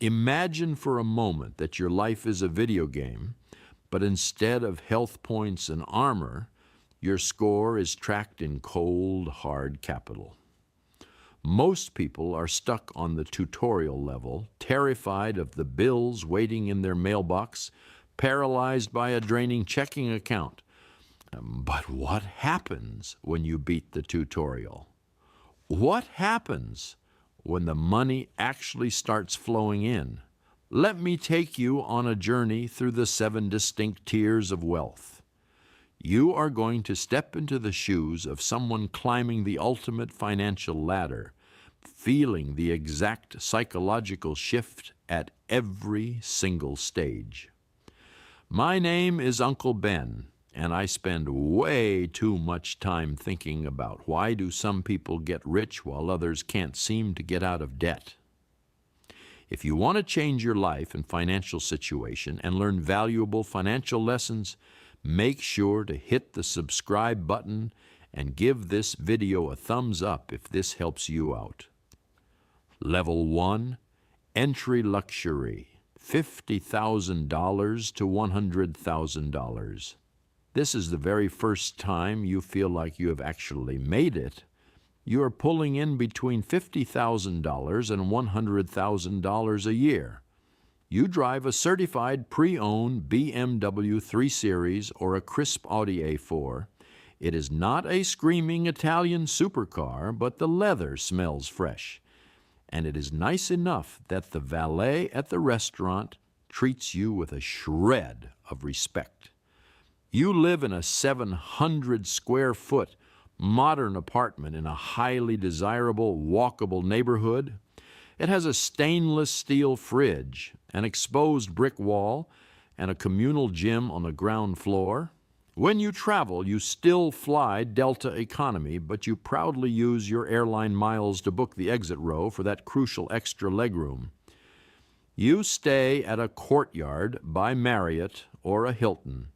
Imagine for a moment that your life is a video game, but instead of health points and armor, your score is tracked in cold, hard capital. Most people are stuck on the tutorial level, terrified of the bills waiting in their mailbox, paralyzed by a draining checking account. But what happens when you beat the tutorial? What happens when the money actually starts flowing in? Let me take you on a journey through the 7 distinct tiers of wealth. You are going to step into the shoes of someone climbing the ultimate financial ladder, feeling the exact psychological shift at every single stage. My name is Uncle Ben, and I spend way too much time thinking about why do some people get rich while others can't seem to get out of debt. If you want to change your life and financial situation and learn valuable financial lessons, make sure to hit the subscribe button and give this video a thumbs up if this helps you out. Level 1, Entry Luxury, $50,000 to $100,000. This is the very first time you feel like you have actually made it. You are pulling in between $50,000 and $100,000 a year. You drive a certified pre-owned BMW 3 Series or a crisp Audi A4. It is not a screaming Italian supercar, but the leather smells fresh. And it is nice enough that the valet at the restaurant treats you with a shred of respect. You live in a 700 square foot modern apartment in a highly desirable, walkable neighborhood. It has a stainless steel fridge, an exposed brick wall, and a communal gym on the ground floor. When you travel, you still fly Delta economy, but you proudly use your airline miles to book the exit row for that crucial extra legroom. You stay at a Courtyard by Marriott or a Hilton.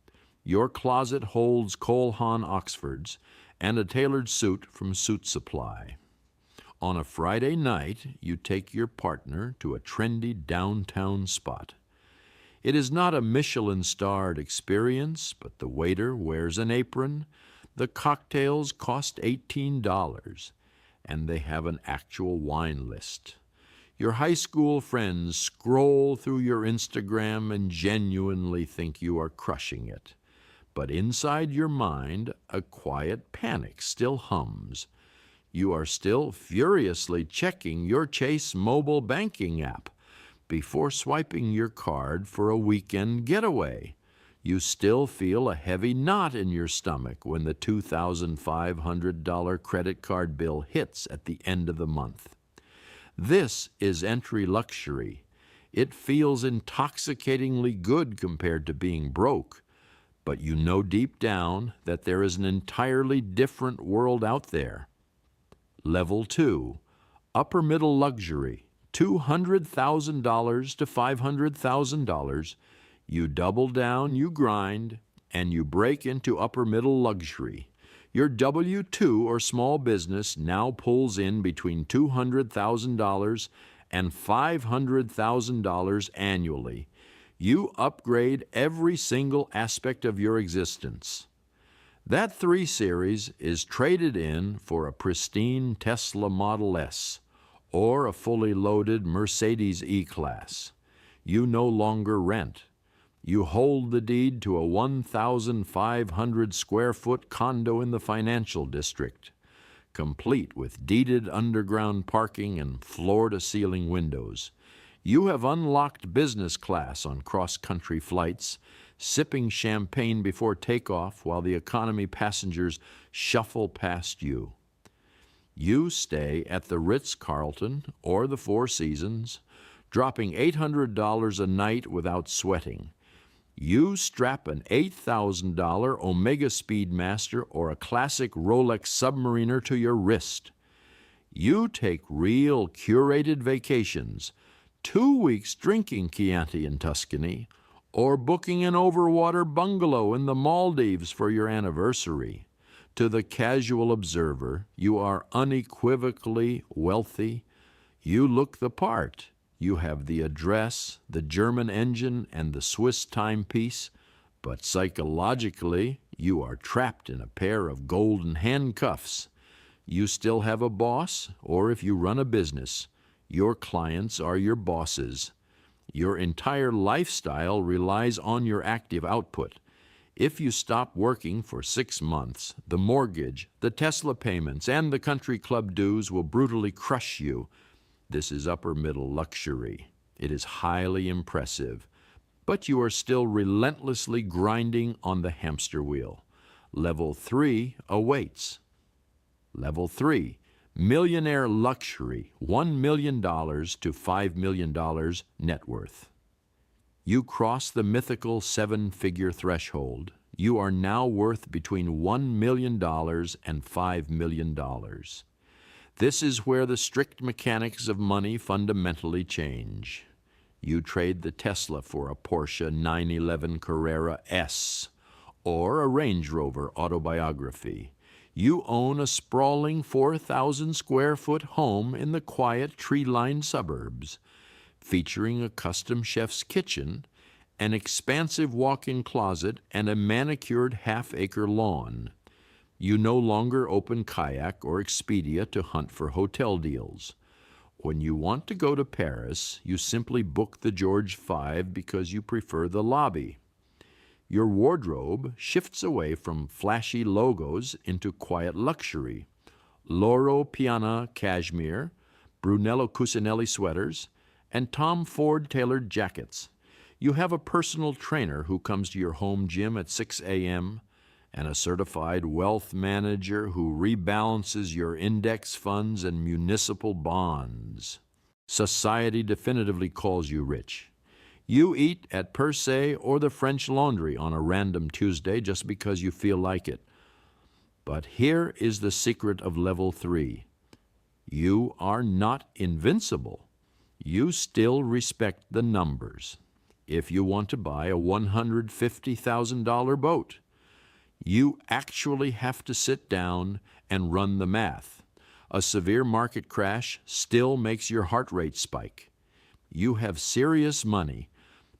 Your closet holds Cole Haan Oxfords and a tailored suit from Suit Supply. On a Friday night, you take your partner to a trendy downtown spot. It is not a Michelin-starred experience, but the waiter wears an apron, the cocktails cost $18, and they have an actual wine list. Your high school friends scroll through your Instagram and genuinely think you are crushing it. But inside your mind, a quiet panic still hums. You are still furiously checking your Chase mobile banking app before swiping your card for a weekend getaway. You still feel a heavy knot in your stomach when the $2,500 credit card bill hits at the end of the month. This is entry luxury. It feels intoxicatingly good compared to being broke. But you know deep down that there is an entirely different world out there. Level 2, upper middle luxury, $200,000 to $500,000. You double down, you grind, and you break into upper middle luxury. Your W-2 or small business now pulls in between $200,000 and $500,000 annually. You upgrade every single aspect of your existence. That 3 Series is traded in for a pristine Tesla Model S or a fully loaded Mercedes E-Class. You no longer rent. You hold the deed to a 1,500 square foot condo in the financial district, complete with deeded underground parking and floor-to-ceiling windows. You have unlocked business class on cross-country flights, sipping champagne before takeoff while the economy passengers shuffle past you. You stay at the Ritz-Carlton or the Four Seasons, dropping $800 a night without sweating. You strap an $8,000 Omega Speedmaster or a classic Rolex Submariner to your wrist. You take real curated vacations, 2 weeks drinking Chianti in Tuscany, or booking an overwater bungalow in the Maldives for your anniversary. To the casual observer, you are unequivocally wealthy. You look the part. You have the address, the German engine, and the Swiss timepiece, but psychologically, you are trapped in a pair of golden handcuffs. You still have a boss, or if you run a business, your clients are your bosses. Your entire lifestyle relies on your active output. If you stop working for 6 months, the mortgage, the Tesla payments, and the country club dues will brutally crush you. This is upper middle luxury. It is highly impressive. But you are still relentlessly grinding on the hamster wheel. Level 3 awaits. Level 3, millionaire luxury, $1 million to $5 million net worth. You cross the mythical 7-figure threshold. You are now worth between $1 million and $5 million. This is where the strict mechanics of money fundamentally change. You trade the Tesla for a Porsche 911 Carrera S or a Range Rover autobiography. You own a sprawling 4,000 square foot home in the quiet tree-lined suburbs, featuring a custom chef's kitchen, an expansive walk-in closet, and a manicured half-acre lawn. You no longer open Kayak or Expedia to hunt for hotel deals. When you want to go to Paris, you simply book the George V because you prefer the lobby. Your wardrobe shifts away from flashy logos into quiet luxury. Loro Piana cashmere, Brunello Cucinelli sweaters, and Tom Ford tailored jackets. You have a personal trainer who comes to your home gym at 6 a.m., and a certified wealth manager who rebalances your index funds and municipal bonds. Society definitively calls you rich. You eat at Per Se or the French Laundry on a random Tuesday just because you feel like it. But here is the secret of level 3. You are not invincible. You still respect the numbers. If you want to buy a $150,000 boat, you actually have to sit down and run the math. A severe market crash still makes your heart rate spike. You have serious money,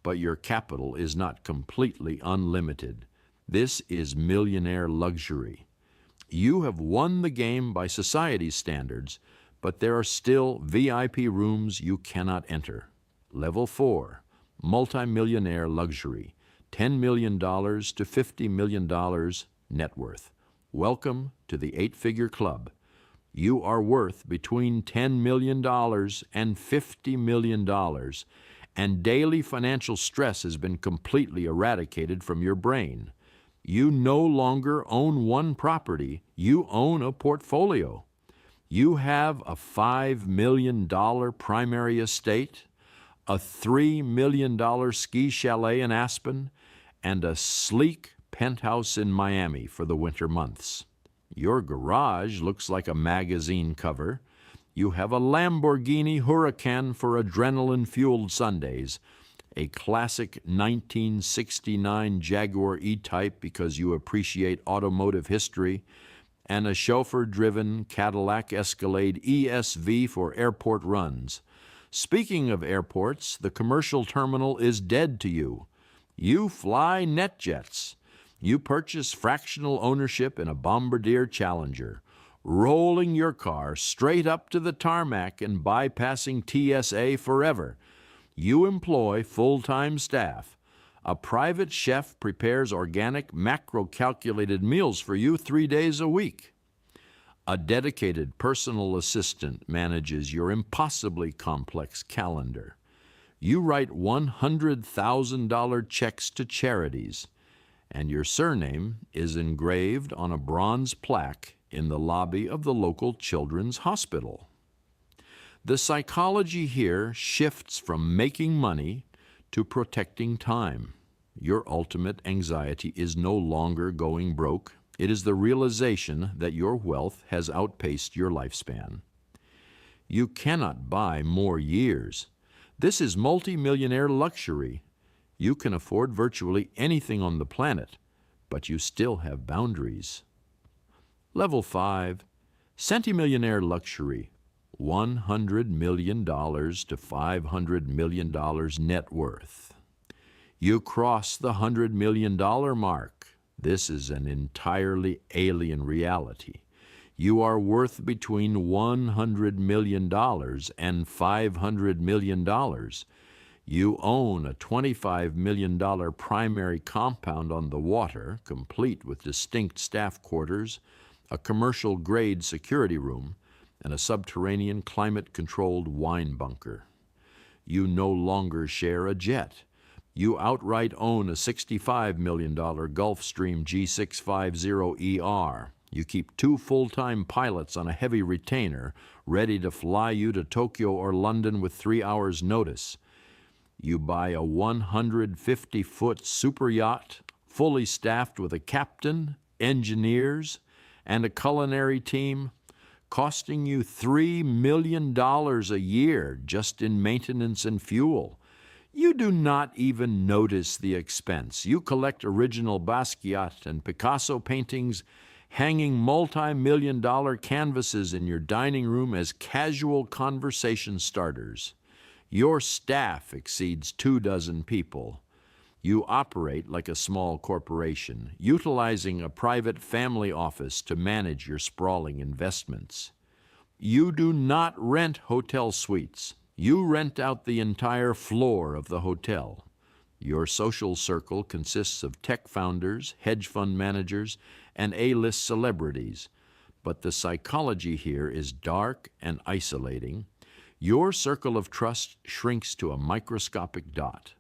but your capital is not completely unlimited. This is millionaire luxury. You have won the game by society's standards, but there are still VIP rooms you cannot enter. Level 4, multimillionaire luxury. $10 million to $50 million net worth. Welcome to the 8-figure club. You are worth between $10 million and $50 million, and daily financial stress has been completely eradicated from your brain. You no longer own one property, you own a portfolio. You have a $5 million primary estate, a $3 million ski chalet in Aspen, and a sleek penthouse in Miami for the winter months. Your garage looks like a magazine cover. You have a Lamborghini Huracan for adrenaline-fueled Sundays, a classic 1969 Jaguar E-Type because you appreciate automotive history, and a chauffeur-driven Cadillac Escalade ESV for airport runs. Speaking of airports, the commercial terminal is dead to you. You fly NetJets. You purchase fractional ownership in a Bombardier Challenger, rolling your car straight up to the tarmac and bypassing TSA forever. You employ full-time staff. A private chef prepares organic, macro-calculated meals for you 3 days a week. A dedicated personal assistant manages your impossibly complex calendar. You write $100,000 checks to charities, and your surname is engraved on a bronze plaque in the lobby of the local children's hospital. The psychology here shifts from making money to protecting time. Your ultimate anxiety is no longer going broke. It is the realization that your wealth has outpaced your lifespan. You cannot buy more years. This is multimillionaire luxury. You can afford virtually anything on the planet, but you still have boundaries. Level 5, centimillionaire luxury. $100 million to $500 million net worth. You cross the $100 million mark. This is an entirely alien reality. You are worth between $100 million and $500 million. You own a $25 million primary compound on the water, complete with distinct staff quarters, a commercial-grade security room, and a subterranean climate-controlled wine bunker. You no longer share a jet. You outright own a $65 million Gulfstream G650ER. You keep 2 full-time pilots on a heavy retainer, ready to fly you to Tokyo or London with 3 hours' notice. You buy a 150-foot super yacht, fully staffed with a captain, engineers, and a culinary team, costing you $3 million a year just in maintenance and fuel. You do not even notice the expense. You collect original Basquiat and Picasso paintings, hanging multi-million-dollar canvases in your dining room as casual conversation starters. Your staff exceeds 24 people. You operate like a small corporation, utilizing a private family office to manage your sprawling investments. You do not rent hotel suites. You rent out the entire floor of the hotel. Your social circle consists of tech founders, hedge fund managers, and A-list celebrities. But the psychology here is dark and isolating. Your circle of trust shrinks to a microscopic dot.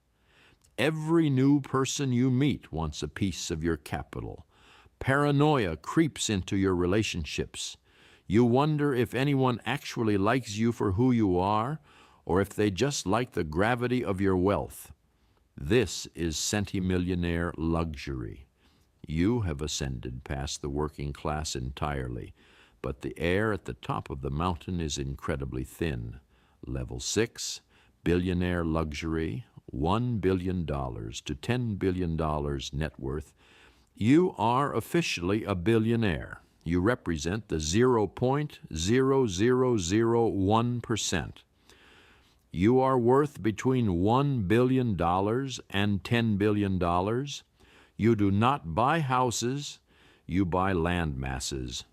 Every new person you meet wants a piece of your capital. Paranoia creeps into your relationships. You wonder if anyone actually likes you for who you are, or if they just like the gravity of your wealth. This is centimillionaire luxury. You have ascended past the working class entirely, but the air at the top of the mountain is incredibly thin. Level 6, billionaire luxury, $1 billion to $10 billion net worth. You are officially a billionaire. You represent the 0.0001%. You are worth between $1 billion and $10 billion. You do not buy houses, you buy land masses.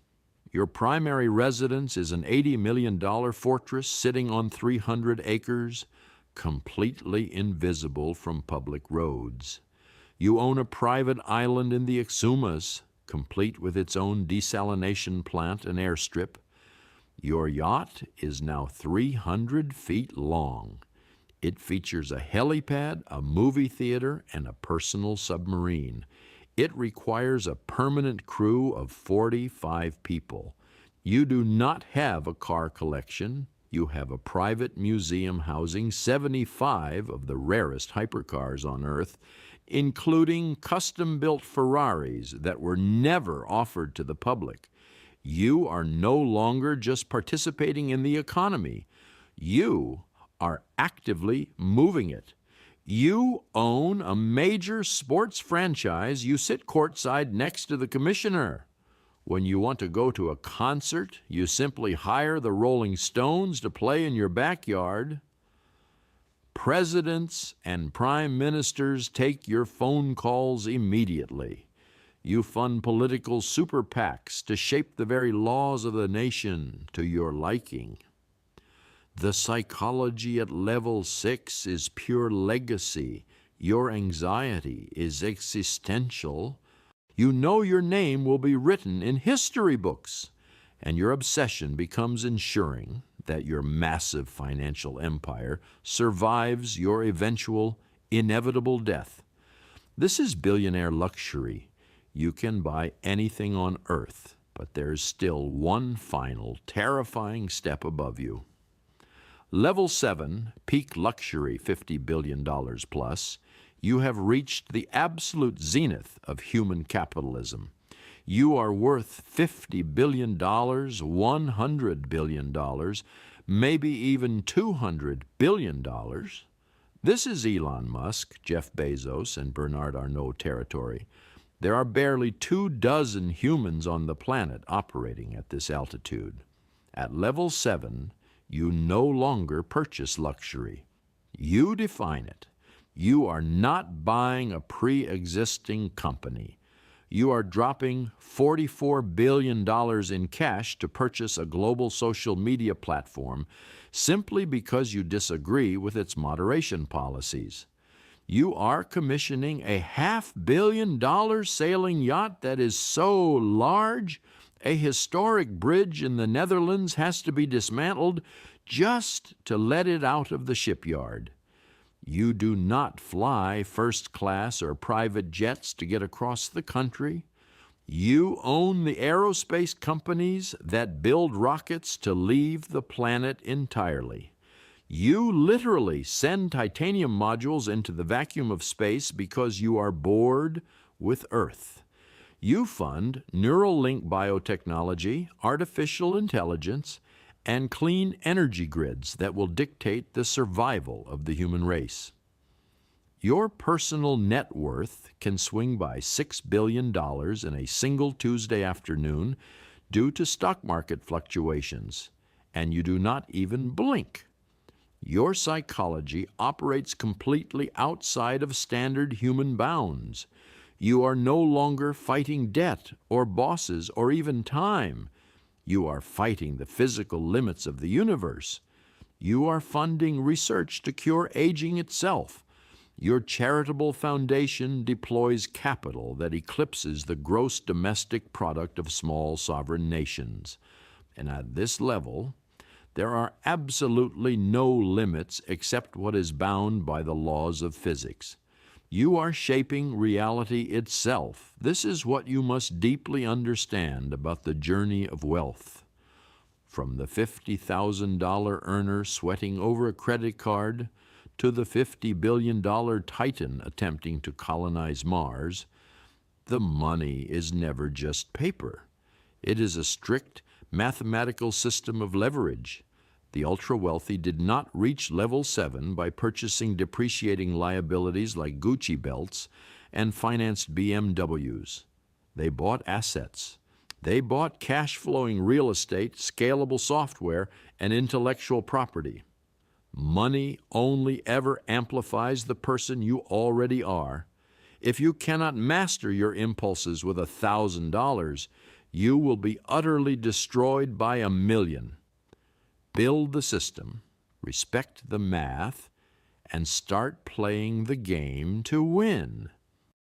Your primary residence is an $80 million fortress sitting on 300 acres, completely invisible from public roads. You own a private island in the Exumas, complete with its own desalination plant and airstrip. Your yacht is now 300 feet long. It features a helipad, a movie theater, and a personal submarine. It requires a permanent crew of 45 people. You do not have a car collection. You have a private museum housing 75 of the rarest hypercars on Earth, including custom-built Ferraris that were never offered to the public. You are no longer just participating in the economy. You are actively moving it. You own a major sports franchise. You sit courtside next to the commissioner. When you want to go to a concert, you simply hire the Rolling Stones to play in your backyard. Presidents and prime ministers take your phone calls immediately. You fund political super PACs to shape the very laws of the nation to your liking. The psychology at level 6 is pure legacy. Your anxiety is existential. You know your name will be written in history books, and your obsession becomes ensuring that your massive financial empire survives your eventual, inevitable death. This is billionaire luxury. You can buy anything on earth, but there is still one final, terrifying step above you. Level 7, peak luxury, $50 billion plus. You have reached the absolute zenith of human capitalism. You are worth $50 billion, $100 billion, maybe even $200 billion. This is Elon Musk, Jeff Bezos, and Bernard Arnault territory. There are barely 24 humans on the planet operating at this altitude. At level 7, You no longer purchase luxury. You define it. You are not buying a pre-existing company. You are dropping $44 billion in cash to purchase a global social media platform simply because you disagree with its moderation policies. You are commissioning a $500 million sailing yacht that is so large, a historic bridge in the Netherlands has to be dismantled just to let it out of the shipyard. You do not fly first class or private jets to get across the country. You own the aerospace companies that build rockets to leave the planet entirely. You literally send titanium modules into the vacuum of space because you are bored with Earth. You fund neural link biotechnology, artificial intelligence, and clean energy grids that will dictate the survival of the human race. Your personal net worth can swing by $6 billion in a single Tuesday afternoon due to stock market fluctuations, and you do not even blink. Your psychology operates completely outside of standard human bounds. You are no longer fighting debt or bosses or even time. You are fighting the physical limits of the universe. You are funding research to cure aging itself. Your charitable foundation deploys capital that eclipses the gross domestic product of small sovereign nations. And at this level, there are absolutely no limits except what is bound by the laws of physics. You are shaping reality itself. This is what you must deeply understand about the journey of wealth. From the $50,000 earner sweating over a credit card to the $50 billion titan attempting to colonize Mars, the money is never just paper. It is a strict mathematical system of leverage. The ultra-wealthy did not reach level 7 by purchasing depreciating liabilities like Gucci belts and financed BMWs. They bought assets. They bought cash-flowing real estate, scalable software, and intellectual property. Money only ever amplifies the person you already are. If you cannot master your impulses with $1,000, you will be utterly destroyed by $1 million. Build the system, respect the math, and start playing the game to win.